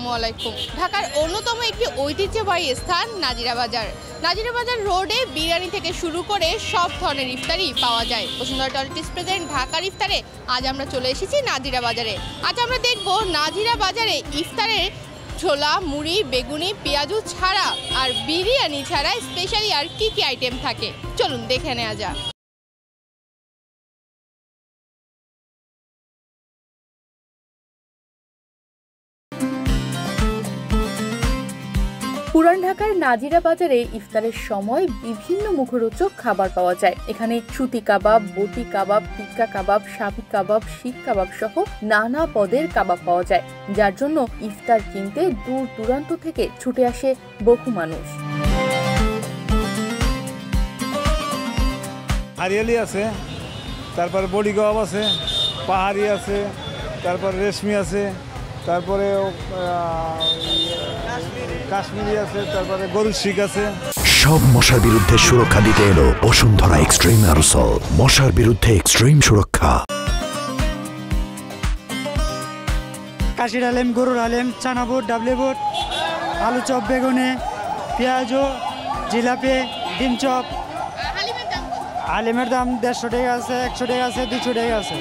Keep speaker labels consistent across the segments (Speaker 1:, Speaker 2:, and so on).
Speaker 1: আসসালামু আলাইকুম। ঢাকার অন্যতম একটি ঐতিহ্যবাহী স্থান নাজিরা বাজার। নাজিরা বাজার রোডে বিরিয়ানি থেকে শুরু করে সব ধরনের ইফতারি পাওয়া যায়। বসুন্ধরা টয়লেটিস প্রেজেন্ট ঢাকার ইফতারে আজ আমরা চলে এসেছি নাজিরা বাজারে। আজ আমরা দেখব নাজিরা বাজারে ইফতারের ছোলা, মুড়ি, বেগুনি, পেঁয়াজু ছাড়া আর বিরিয়ানি ছাড়া স্পেশালি আর কি কি আইটেম থাকে। চলুন দেখে নেওয়া যাক। পুরান ঢাকার নাজিরা বাজারে ইফতারের সময় বিভিন্ন মুখরোচক খাবার পাওয়া যায়। এখানে সুতি কাবাব, বটি কাবাব, টিক্কা কাবাব, সাবি কাবাব, শিক কাবাব সহ নানা পদের কাবাব পাওয়া যায়, যার জন্য ইফতার কিনতে দূর দূরান্ত থেকে ছুটে আসে বহু মানুষ।
Speaker 2: হারিয়ালি আছে, তারপরে বডি কাবাব আছে, পাহাড়ি আছে, তারপর রেশমি আছে, তারপরে কাশ্মীরি আছে, তারপরে গরুর শিক আছে।
Speaker 3: সব মশার বিরুদ্ধে সুরক্ষা দিতে এলো বসুন্ধরা এক্সট্রিম অ্যারোসল, মশার বিরুদ্ধে এক্সট্রিম সুরক্ষা।
Speaker 4: কাশির আলেম, গরুর আলেম, চানা বুট, ডাবলি বুট, আলু চপ, বেগুনে, পেঁয়াজ, জিলাপি, ডিম চপ। আলিমের দাম 150 টাকা আছে, 100 টাকা আছে, 200 টাকা আছে।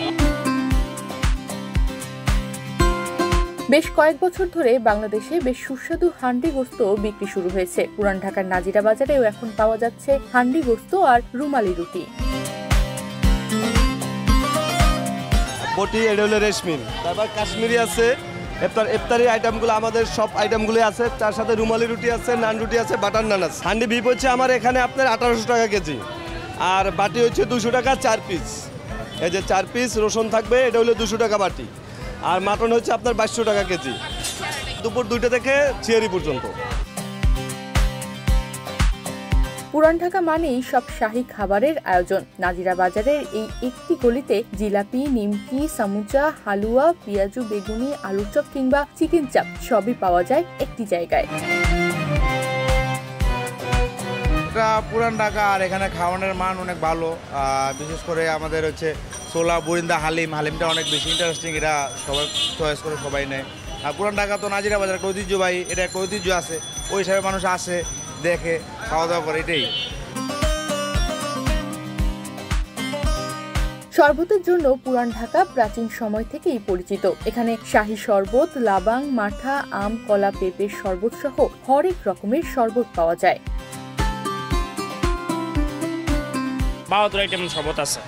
Speaker 1: বেশ কয়েক বছর ধরে বাংলাদেশে বেশ সুস্বাদু হান্ডি গোস্ত বিক্রি শুরু হয়েছে। পুরান ঢাকার নাজিরা বাজারেও এখন পাওয়া যাচ্ছে হান্ডি গোস্ত আর রুমালি রুটি।
Speaker 5: বটি, এটা হলো রেশমিন, তারপর কাশ্মীরি আছে। ইফতারি আইটেমগুলো আমাদের সব আইটেমগুলো আছে, তার সাথে রুমালি রুটি আছে, নান রুটি আছে, বাটার নান আছে। হান্ডি বিপ হচ্ছে আমার এখানে আপনার 1800 টাকা কেজি, আর বাটি হচ্ছে 200 টাকা 4 পিস। এই যে 4 পিস রসুন থাকবে, এটা হলো 200 টাকা বাটি। আর মাটন হচ্ছে আপনার 2200 টাকা কেজি, দুপুর 2টা থেকে চিয়ারি পর্যন্ত।
Speaker 1: পুরান ঢাকা মানেই সব শাহী খাবারের আয়োজন। নাজিরা বাজারের এই একটি গলিতে জিলাপি, নিমকি, সামুচা, হালুয়া, পেঁয়াজু, বেগুনি, আলুর চপ কিংবা চিকেন চাপ সবই পাওয়া যায় একটি জায়গায়।
Speaker 6: পুরান ঢাকা, আর এখানে খাওয়ানোর মান অনেক ভালো। বিশেষ করে আমাদের হচ্ছে ছোলা, বুরিন্দা, হালিমটা অনেক বেশি ইন্টারেস্টিং। এটা সবাই চয়েস করে সবাই নেয়। আর পুরান ঢাকা তো নাজিরা বাজার একটা ঐতিহ্যবাহী, এটা একটা ঐতিহ্য আছে, ওই হিসাবে মানুষ আসে, দেখে, খাওয়া দাওয়া করে, এটাই।
Speaker 1: শরবতের জন্য পুরান ঢাকা প্রাচীন সময় থেকেই পরিচিত। এখানে শাহী শরবত, লাবাং, মাঠা, আম, কলা, পেঁপের শরবত সহ হরেক রকমের শরবত পাওয়া যায়।
Speaker 7: 72 আইটেম শরবত আছে।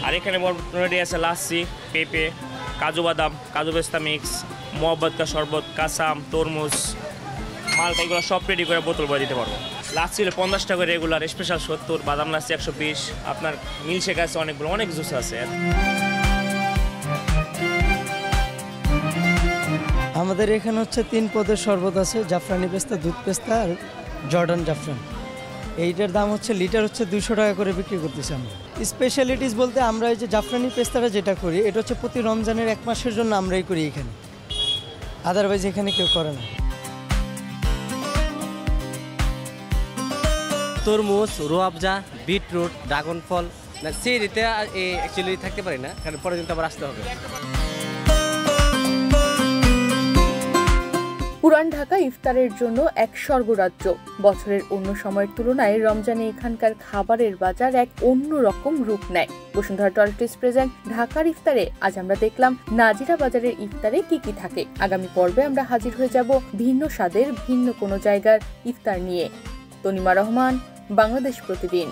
Speaker 7: আর এখানে রেডি আছে লাচ্ছি, পেঁপে, কাজু বাদাম, কাজু পেস্তা মিক্স, মোহাব্বত কা শরবত, কাসাম, তরমুজ, মালটা, এগুলো সব রেডি করে বোতল করে দিতে পারবো। লাচ্ছি 50 টাকা রেগুলার, স্পেশাল 70, বাদাম লাচ্ছি 120, আপনার মিল্কশেক আছে, অনেকগুলো, অনেক জুস আছে।
Speaker 4: আমাদের এখানে হচ্ছে 3 পদের শরবত আছে, জাফরানি পেস্তা, দুধ পেস্তা আর জর্ডান জাফরান। এইটার দাম হচ্ছে লিটার হচ্ছে 200 টাকা করে বিক্রি করতেছি আমরা। স্পেশালিটিস বলতে আমরা এই যে জাফরানি পেস্তাটা যেটা করি, এটা হচ্ছে প্রতি রমজানের 1 মাসের জন্য আমরাই করি এখানে, আদারওয়াইজ এখানে কেউ করে না।
Speaker 8: তরমুজ, রুয়াবজা, বিটরুট, ড্রাগন ফল, সেরিতে অ্যাকচুয়ালি থাকতে পারি না, কারণ পরে কিন্তু আবার আসতে হবে।
Speaker 1: পুরান ঢাকা ইফতারের জন্য এক স্বর্গরাজ্য। বছরের অন্য সময়ের তুলনায় রমজানে এখানকার খাবারের বাজার এক অন্য রকম রূপ নেয়। বসুন্ধরা টয়লেটিস প্রেজেন্ট ঢাকার ইফতারে আজ আমরা দেখলাম নাজিরা বাজারের ইফতারে কি কি থাকে। আগামী পর্বে আমরা হাজির হয়ে যাব ভিন্ন স্বাদের ভিন্ন কোনো জায়গার ইফতার নিয়ে। তনিমা রহমান, বাংলাদেশ প্রতিদিন।